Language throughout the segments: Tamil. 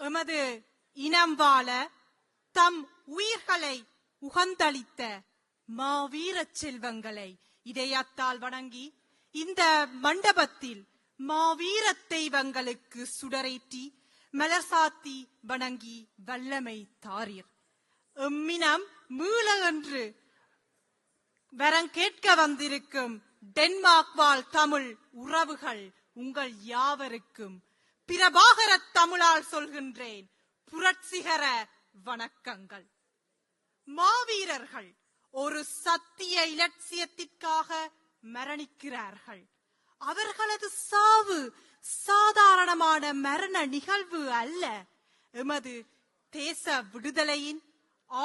எமது இனம் வாழ தம் உயிர்களை உகந்தளித்த மாவீர செல்வங்களை இதயத்தால் வணங்கி இந்த மண்டபத்தில் மாவீர தெய்வங்களுக்கு சுடரேற்றி மலர் சாத்தி வணங்கி வல்லமை தாரீர். எம்மினம் மீள என்று வரம் கேட்க வந்திருக்கும் டென்மார்க் வாழ் தமிழ் உறவுகள் உங்கள் யாவருக்கும் பிரபாகர தமிழால் சொல்கின்றேன் புரட்சிகர வணக்கங்கள். மாவீரர்கள் ஒரு சத்திய இலட்சியத்திற்காக மரணிக்கிறார்கள். அவர்களது சாவு சாதாரணமான மரண நிகழ்வு அல்ல, எமது தேச விடுதலையின்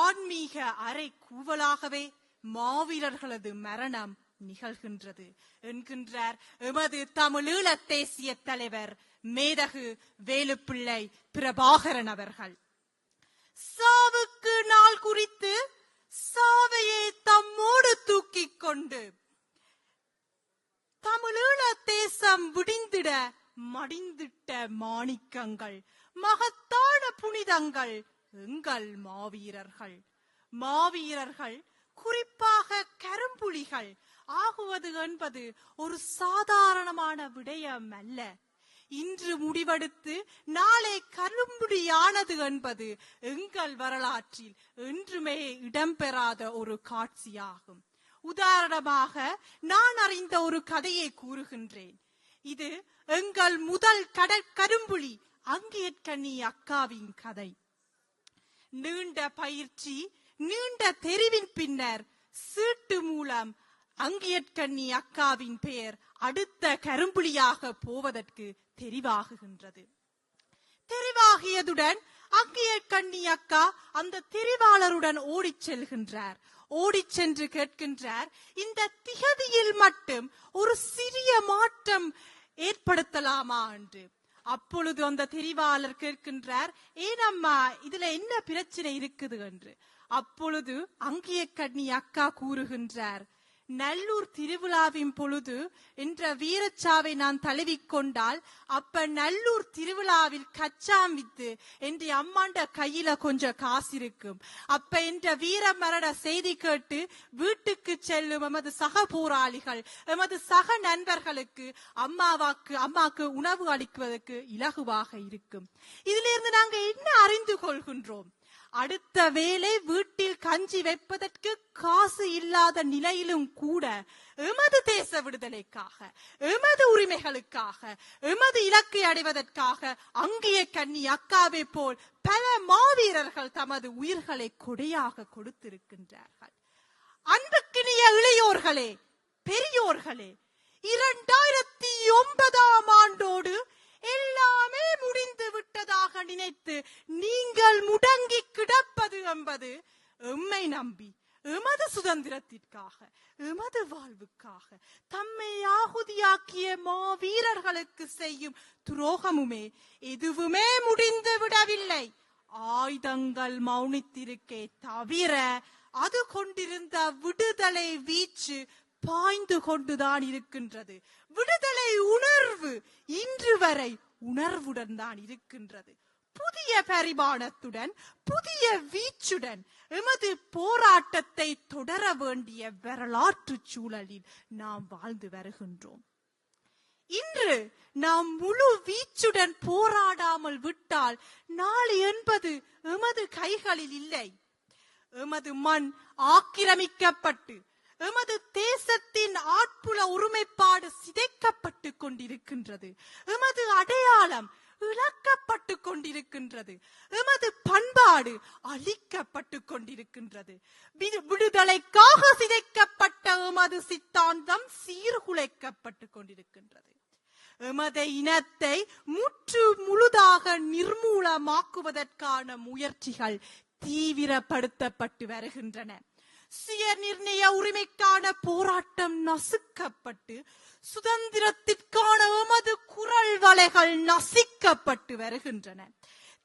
ஆன்மீக அறை கூவலாகவே மாவீரர்களது மரணம் நிகழ்கின்றது என்கின்றார் எமது தமிழீழ தேசிய தலைவர் மேதகு வேலுப்பிள்ளை பிரபாகரன் அவர்கள். சாவுக்கு நாள் குறித்து சாவையை தம்மோடு தூக்கிக் கொண்டு தமிழீழ தேசம் விடிந்திட மடிந்திட்ட மாணிக்கங்கள், மகத்தான புனிதங்கள் எங்கள் மாவீரர்கள். மாவீரர்கள் குறிப்பாக கரும்புலிகள் ஆகுவது என்பது ஒரு சாதாரணமான விடயம் அல்ல. இன்று முடிவெடுத்து நாளை கரும்புலியானது என்பது எங்கள் வரலாற்றில் என்றுமே இடம்பெறாத ஒரு காட்சியாகும். உதாரணமாக நான் அறிந்த ஒரு கதையை கூறுகின்றேன். இது எங்கள் முதல் கரும்புலி அங்கேற்கண்ணி அக்காவின் கதை. நீண்ட பயிற்சி, நீண்ட தெரிவின் பின்னர் சீட்டு மூலம் அங்கேற்கண்ணி அக்காவின் பெயர் அடுத்த கரும்புலியாக போவதற்கு தெரிவாகுகின்றது. தெரிவாகியதுடன் அங்கேற்கண்ணி அக்கா அந்த தெரிவாளருடன் ஓடிச் செல்கின்றார். ஓடிச் சென்று கேட்கின்றார், இந்த திகதியில் மட்டும் ஒரு சிறிய மாற்றம் ஏற்படுத்தலாமா என்று. அப்பொழுது அந்த தெரிவாளர் கேட்கின்றார், ஏனம்மா இதுல என்ன பிரச்சனை இருக்குது என்று. அப்பொழுது அங்கேற்கண்ணி அக்கா கூறுகின்றார், நல்லூர் திருவிழாவின் பொழுது என்ற வீரச்சாவை நான் தழுவிக்கொண்டால் அப்ப நல்லூர் திருவிழாவில் கச்சாம் வித்து என்ற அம்மாண்ட கையில கொஞ்சம் காசு இருக்கும். அப்ப என்ற வீர மரண செய்தி கேட்டு வீட்டுக்கு செல்லும் எமது சக போராளிகள், எமது சக நண்பர்களுக்கு அம்மாக்கு உணவு அளிக்குவதற்கு இலகுவாக இருக்கும். இதிலிருந்து நாங்க என்ன அறிந்து கொள்கின்றோம்? அடுத்த வேளை வீட்டில் கஞ்சி வைப்பதற்கு காசு இல்லாத நிலையிலும் கூட எமது தேச விடுதலைக்காக, எமது உரிமைகளுக்காக, எமது இலக்கை அடைவதற்காக அங்கேற்கண்ணி அக்காவை போல் பல மாவீரர்கள் தமது உயிர்களை கொடையாக கொடுத்திருக்கின்றார்கள். அன்புக்கினிய இளையோர்களே, பெரியோர்களே, 2009ஆம் ஆண்டோடு எல்லாமே முடிந்து விட்டதாக நினைத்து நீங்கள் முடங்கி கிடப்பது என்பது எம்மை நம்பி எமது சுதந்திரத்திற்காக, எமது வாழ்வுக்காக தம்மை ஆகுதியாக்கிய மாவீரர்களுக்கு செய்யும் துரோகமுமே எதுவுமே முடிந்து விடவில்லை. ஆயுதங்கள் மௌனித்திருக்கே தவிர அது கொண்டிருந்த விடுதலை வீச்சு பாய்ந்து கொண்டுதான் இருக்கின்றது. விடுதலை உணர்வு இன்று வரை உணர்வுடன் தான் இருக்கின்றது. புதிய பரிமாணத்துடன், புதிய வீச்சுடன் எமது போராட்டத்தை தொடர வேண்டிய வரலாற்று சூழலில் நாம் வாழ்ந்து வருகின்றோம். இன்று நாம் முழு வீச்சுடன் போராடாமல் விட்டால் நாளை என்பது எமது கைகளில் இல்லை. எமது மண் ஆக்கிரமிக்கப்பட்டு எமது தேசத்தின் ஆட்புல ஒருமைப்பாடு சிதைக்கப்பட்டு கொண்டிருக்கின்றது. எமது அடையாளம் இழக்கப்பட்டு கொண்டிருக்கின்றது. எமது பண்பாடு அழிக்கப்பட்டு கொண்டிருக்கின்றது. விடுதலைக்காக சிதைக்கப்பட்ட எமது சித்தாந்தம் சீர்குலைக்கப்பட்டு கொண்டிருக்கின்றது. எமது இனத்தை முற்று முழுதாக நிர்மூலமாக்குவதற்கான முயற்சிகள் தீவிரப்படுத்தப்பட்டு வருகின்றன. சுய நிர்ணய உரிமைக்கான போராட்டம் நசுக்கப்பட்டு சுதந்திரத்திற்கான எமது குரல் வலைகள் நசிக்கப்பட்டு வருகின்றன.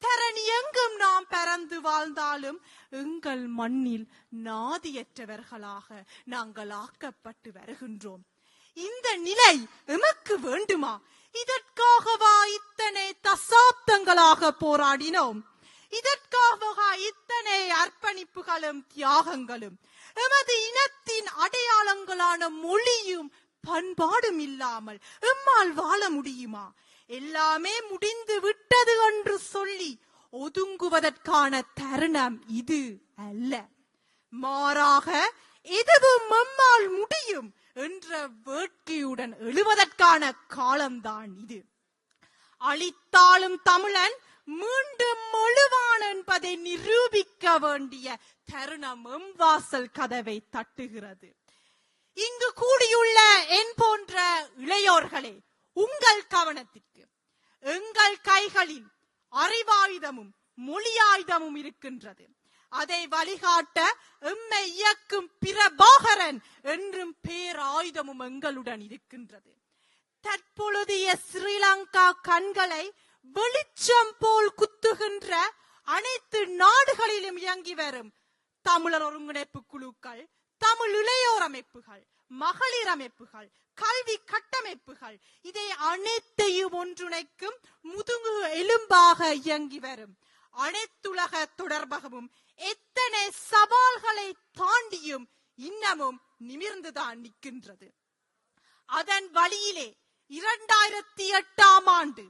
தரணி எங்கும் நாம் பறந்து வாழ்ந்தாலும் எங்கள் மண்ணில் நாதியற்றவர்களாக நாங்கள் ஆக்கப்பட்டு வருகின்றோம். இந்த நிலை எமக்கு வேண்டுமா? இதற்காகவா இத்தனை தசாப்தங்கள் காலங்களாக போராடினோம். இதற்காக இத்தனை அர்ப்பணிப்புகளும் தியாகங்களும். எமது இனத்தின் அடையாளங்களான மொழியும் பண்பாடும் இல்லாமல் எம்மால் வாழ முடியுமா? எல்லாமே முடிந்து விட்டது என்று சொல்லி ஒதுங்குவதற்கான தருணம் இது அல்ல. மாறாக எதுவும் எம்மால் முடியும் என்ற வேட்கையுடன் எழுவதற்கான காலம்தான் இது. அழித்தாலும் தமிழன் மீண்டும் எழுவான் என்பதை நிரூபிக்க வேண்டிய தருணம் எம்வாசல் கதவை தட்டுகிறது. இங்கு கூடியுள்ள என் போன்ற இளையோர்களே, உங்கள் கவனத்திற்கு, எங்கள் கைகளில் அறிவாயுதமும் மொழியாயுதமும் இருக்கின்றது. அதை வழிகாட்ட எம்மை இயக்கும் பிரபாகரன் என்றும் பேராயுதமும் எங்களுடன் இருக்கின்றது. தற்பொழுதைய ஸ்ரீலங்கா கண்களை வெளிச்சம் போல் குத்துகின்ற அனைத்து நாடுகளிலும் இயங்கி வரும் தமிழர் ஒருங்கிணைப்பு குழுக்கள், தமிழ் இளையோர் அமைப்புகள், மகளிர் அமைப்புகள், கல்வி கட்டமைப்புகள், இதை அனைத்தையும் ஒன்றிணைக்கும் முதுகு எலும்பாக இயங்கி வரும் அனைத்துலக தொடர்பகமும் எத்தனை சவால்களை தாண்டியும் இன்னமும் நிமிர்ந்துதான் நிற்கின்றது. அதன் வழியிலே 2008ஆம் ஆண்டு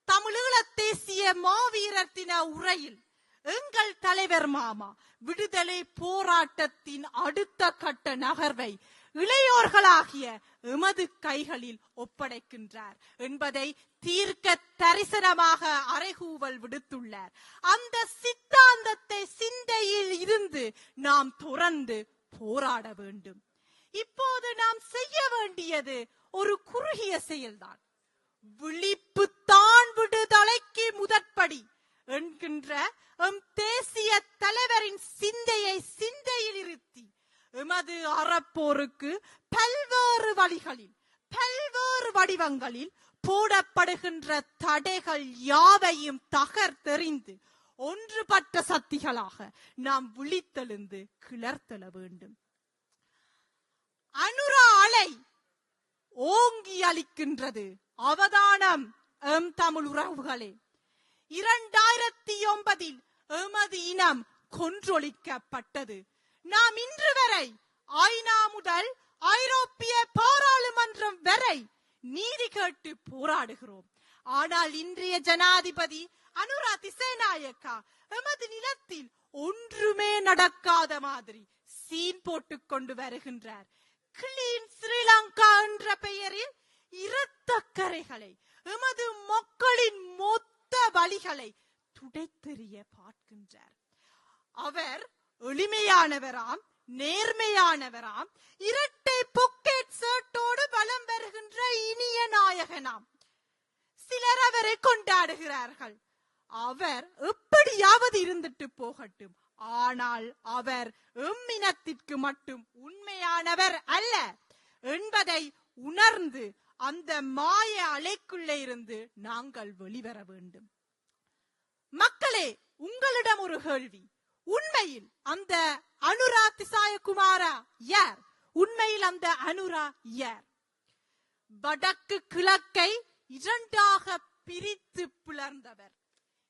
தமிழீழ தேசிய மாவீரர் தின உரையில் எங்கள் தலைவர் மாமா விடுதலை போராட்டத்தின் அடுத்த கட்ட நகர்வை இளையோர்களாகிய எமது கைகளில் ஒப்படைக்கின்றார் என்பதை தீர்க்க தரிசனமாக அறைகூவல் விடுத்துள்ளார். அந்த சித்தாந்தத்தை சிந்தையில் இருந்து நாம் துறந்து போராட வேண்டும். இப்போது நாம் செய்ய வேண்டியது ஒரு குறுகிய செயல்தான். விழிப்புத்தான் விடுதலைக்கு முதற்படி என்கின்ற எம் தேசிய தலைவரின் சிந்தையை சிந்தையில் இருத்தி எமது அறப்போருக்கு பல்வேறு வழிகளில் பல்வேறு வடிவங்களில் போடப்படுகின்ற தடைகள் யாவையும் தகர்த்தெறிந்து ஒன்றுபட்ட சக்திகளாக நாம் விழித்தெழுந்து கிளர்த்தெழ வேண்டும். அனுரா அலை ஓங்கி அளிக்கின்றது. அவதானம் எம் தமிழ் உறவுகளே. 2009 எமது இனம் கொன்றொழிக்கப்பட்டது. நாம் இன்று வரை ஐநா முதல் ஐரோப்பிய பாராளுமன்றம் வரை நீதி கேட்டு போராடுகிறோம். ஆனால் இன்றைய ஜனாதிபதி அனுரா திசைநாயக்கா எமது நிலத்தில் ஒன்றுமே நடக்காத மாதிரி சீன் போட்டுக் கொண்டு வருகின்றார். கிளீன் ஸ்ரீலங்கா என்ற பெயரில் இரத்தக்கரைகளை எமது மக்களின் மொத்த வழிகளை துடைத்தெறிய பார்க்கின்றார். அவர் எளிமையானவராம், நேர்மையானவராம், இரட்டை பொக்கெட் ஷர்ட்டோடு பலம் வருகின்ற இனிய நாயகனாம். சிலர் அவரை கொண்டாடுகிறார்கள். அவர் எப்படியாவது இருந்துட்டு போகட்டும். ஆனால் அவர் எம்மினத்திற்கு மட்டும் உண்மையானவர் அல்ல என்பதை உணர்ந்து அந்த மாய அலைக்குள்ளே இருந்து நாங்கள் வெளிவர வேண்டும். மக்களே, உங்களிடம் ஒரு கேள்வி. உண்மையில் அந்த அனுரா திசாயகுமாரா யார்? உண்மையில் அந்த அனுரா யார்? வடக்கு கிழக்கை இரண்டாக பிரித்து பிளர்ந்தவர்.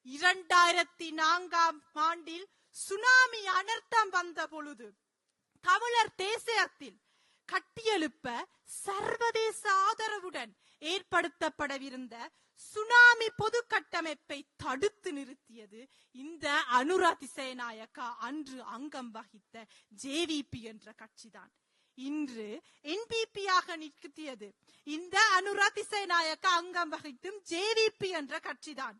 2004ஆம் ஆண்டில் சுனாமி அனர்த்தம் வந்த பொழுது தமிழர் தேசியத்தில் கட்டியெழுப்ப சர்வதேச ஆதரவுடன் ஏற்படுத்தப்படவிருந்த சுனாமி பொது கட்டமைப்பை தடுத்து நிறுத்தியது இந்த அனுரா திசைநாயக்கா அன்று அங்கம் வகித்த ஜேவிபி என்ற கட்சிதான். இன்று என்பிபியாக நிற்கியது இந்த அனுரா திசைநாயக்கா அங்கம் வகித்தும் ஜேவிபி என்ற கட்சிதான்.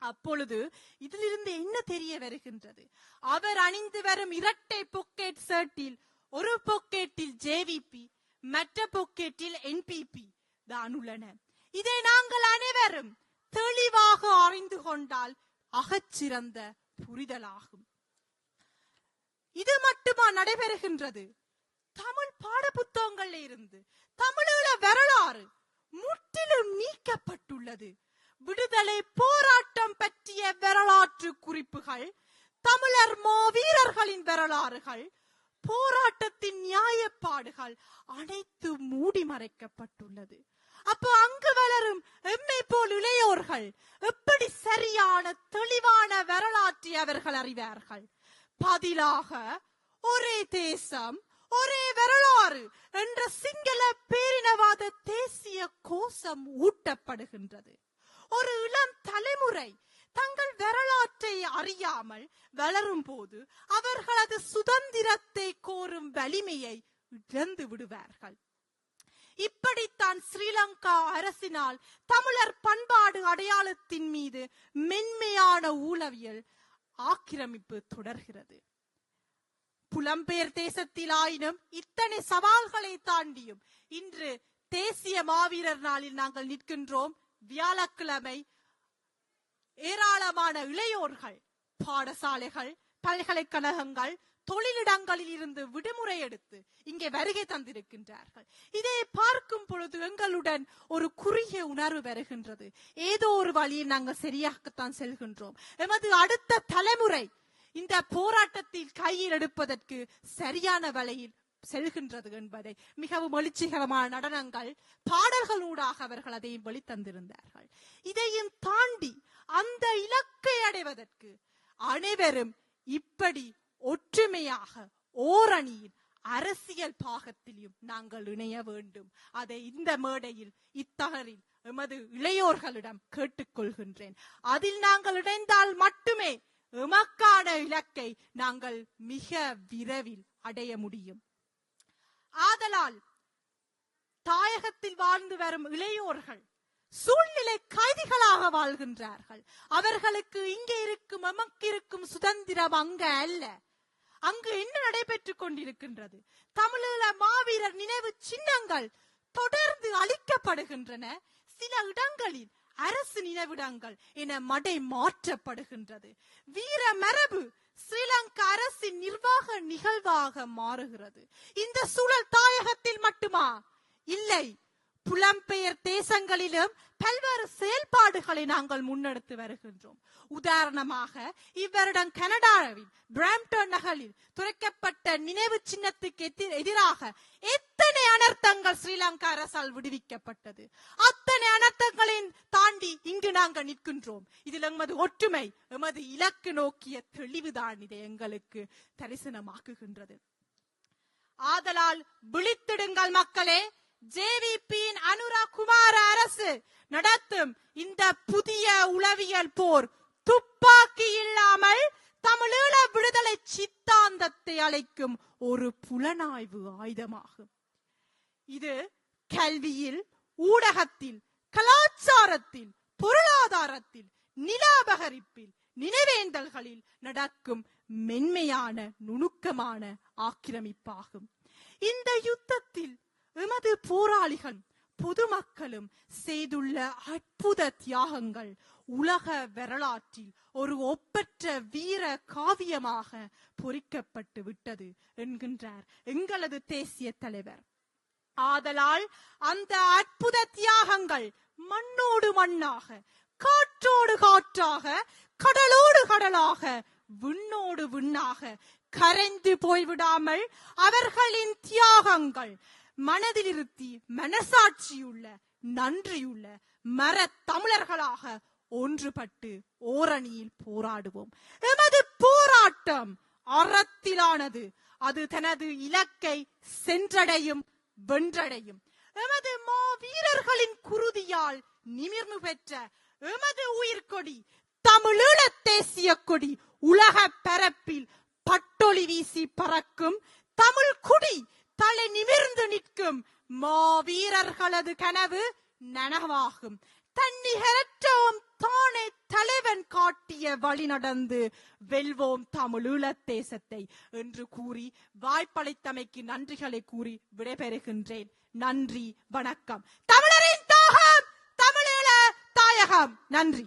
அப்பொழுது இதிலிருந்து என்ன தெரிய வருகின்றது? அவர் அணிந்து வரும் இரட்டை பொக்கெட் ஷர்ட்டில் ஒரு பொக்கெட்டில் ஜேவிபி, மற்ற பொக்கெட்டில் என்பிபி தான் உள்ளன. இதை நாங்கள் அனைவரும் தெளிவாக அறிந்து கொண்டால் அகச்சிறந்த புரிதலாகும். இது மட்டுமா நடைபெறுகின்றது? தமிழ் பாட புத்தகங்களில் இருந்து தமிழீழ வரலாறு முற்றிலும் நீக்கப்பட்டுள்ளது. விடுதலை போராட்டம் பற்றிய வரலாற்று குறிப்புகள், தமிழர் மாவீரர்களின் வரலாறுகள், போராட்டத்தின் நியாயப்பாடுகள் அனைத்து மூடி மறைக்கப்பட்டுள்ளது. அப்போ அங்கு வளரும் எம்மை போல் இளையோர்கள் எப்படி சரியான தெளிவான வரலாற்றை அவர்கள் அறிவார்கள். பதிலாக ஒரே தேசம் ஒரே வரலாறு என்ற சிங்கள பேரினவாத தேசிய கோஷம் ஊட்டப்படுகின்றது. ஒரு இளம் தலைமுறை தங்கள் வரலாற்றை அறியாமல் வளரும் போது அவர்களது சுதந்திரத்தை கோரும் வலிமையை இழந்து விடுவார்கள். இப்படித்தான் ஸ்ரீலங்கா அரசினால் தமிழர் பண்பாடு அடையாளத்தின் மீது மென்மையான ஊழவியல் ஆக்கிரமிப்பு தொடர்கிறது. புலம்பெயர் தேசத்தில் ஆயினும் இத்தனை சவால்களை தாண்டியும் இன்று தேசிய மாவீரர் நாளில் நாங்கள் நிற்கின்றோம். வியாழக்கிழமை ஏராளமான இளையோர்கள் பாடசாலைகள், பல்கலைக்கழகங்கள், தொழிலிடங்களில் இருந்து விடுமுறை எடுத்து இங்கே வருகை தந்திருக்கின்றார்கள். இதை பார்க்கும் பொழுது எங்களுடன் ஒரு குறுகிய உணர்வு வருகின்றது. ஏதோ ஒரு வழியில் நாங்கள் சரியாகத்தான் செல்கின்றோம். எமது அடுத்த தலைமுறை இந்த போராட்டத்தில் கையில் எடுப்பதற்கு சரியான வழியில் செல்கின்றது என்பதை மிகவும் எழுச்சிகரமான நடனங்கள், பாடல்கள் ஊடாக அவர்கள் அதையும் வெளித்தந்திருந்தார்கள். இதையும் தாண்டி அந்த இலக்கை அடைவதற்கு அனைவரும் இப்படி ஒற்றுமையாக ஓரணியில் அரசியல் பாகத்திலும் நாங்கள் இணைய வேண்டும். அதை இந்த மேடையில் இத்தகரில் எமது இளையோர்களிடம் கேட்டுக்கொள்கின்றேன். அதில் நாங்கள் இணைந்தால் மட்டுமே எமக்கான இலக்கை நாங்கள் மிக விரைவில் அடைய முடியும். ஆதலால் தாயகத்தில் வாழ்ந்து வரும் இளையோர்கள் சூழ்நிலை கைதிகளாக வாழ்கின்றார்கள். அவர்களுக்கு இங்கே இருக்கும் எமக்கு இருக்கும் சுதந்திரம் அங்க அல்ல. அங்கு என்ன நடைபெற்றுக் கொண்டிருக்கின்றது? தமிழீழ மாவீரர் நினைவு சின்னங்கள் தொடர்ந்து அளிக்கப்படுகின்றன. சில இடங்களில் அரசு நினைவிடங்கள் என மடை மாற்றப்படுகின்றது. வீர மரபு ஸ்ரீலங்கா அரசின் நிர்வாக நிகழ்வாக மாறுகிறது. இந்த சூழல் தாயகத்தில் மட்டுமா? இல்லை, புலம்பெயர் தேசங்களிலும் பல்வேறு செயல்பாடுகளை நாங்கள் முன்னெடுத்து வருகின்றோம். உதாரணமாக இவ்வருடம் கனடாவில் பிராம்ப்டன் நகரில் துரைக்கப்பட்ட நினைவு சின்னத்துக்கு எதிராக எத்தனை அனர்த்தங்கள் ஸ்ரீலங்கா அரசால் விடுவிக்கப்பட்டது. அத்தனை அனர்த்தங்களையும் தாண்டி இங்கு நாங்கள் நிற்கின்றோம். இதில் எமது ஒற்றுமை, எமது இலக்கு நோக்கிய தெளிவுதான் இதை எங்களுக்கு தரிசனமாக்குகின்றது. ஆதலால் விழித்திடுங்கள் மக்களே. ஜேவிபியின் அனுரா குமார அரசு நடத்தும் இந்த புதிய உளவியல் போர் துப்பாக்கி இல்லாமல் தமிழீழ விடுதலை சித்தாந்தத்தை அழைக்கும் ஒரு புலனாய்வு ஆயுதமாகும். இது கல்வியில், ஊடகத்தில், கலாச்சாரத்தில், பொருளாதாரத்தில், நிலாபகரிப்பில், நினைவேந்தல்களில் நடக்கும் மென்மையான நுணுக்கமான ஆக்கிரமிப்பாகும். இந்த யுத்தத்தில் எமது போராளிகள் பொதுமக்களும் செய்துள்ள அற்புத தியாகங்கள் உலக வரலாற்றில் ஒரு ஒப்பற்ற வீர காவியமாக பொறிக்கப்பட்டு விட்டது என்கின்றார் எங்களது தேசிய தலைவர். ஆதலால் அந்த அற்புத தியாகங்கள் மண்ணோடு மண்ணாக, காற்றோடு காற்றாக, கடலோடு கடலாக, விண்ணோடு விண்ணாக கரைந்து போய்விடாமல் அவர்களின் தியாகங்கள் மனதில் இருத்தி மனசாட்சியுள்ள நன்றியுள்ள மர தமிழர்களாக ஒன்றுபட்டு ஓரணியில் போராடுவோம். எமது போராட்டம் அறத்திலானது. அது தனது இலக்கை சென்றடையும், வென்றடையும். எமது மாவீரர்களின் குருதியால் நிமிர்ந்து பெற்ற எமது உயிர்கொடி தமிழீழ தேசிய கொடி உலக பரப்பில் பட்டொளி வீசி பறக்கும். தமிழ் குடி தலை நிமிர்ந்து நிற்கும். மாவீரர்களது கனவு நனவாகும். தன்னிகரற்றோம் தானே தலைவன் காட்டிய வழி நடந்து வெல்வோம் தமிழீழ தேசத்தை என்று கூறி வாய்ப்பளித்தமைக்கு நன்றிகளை கூறி விடைபெறுகின்றேன். நன்றி, வணக்கம். தமிழரின் தாகம், தமிழீழ தாயகம். நன்றி.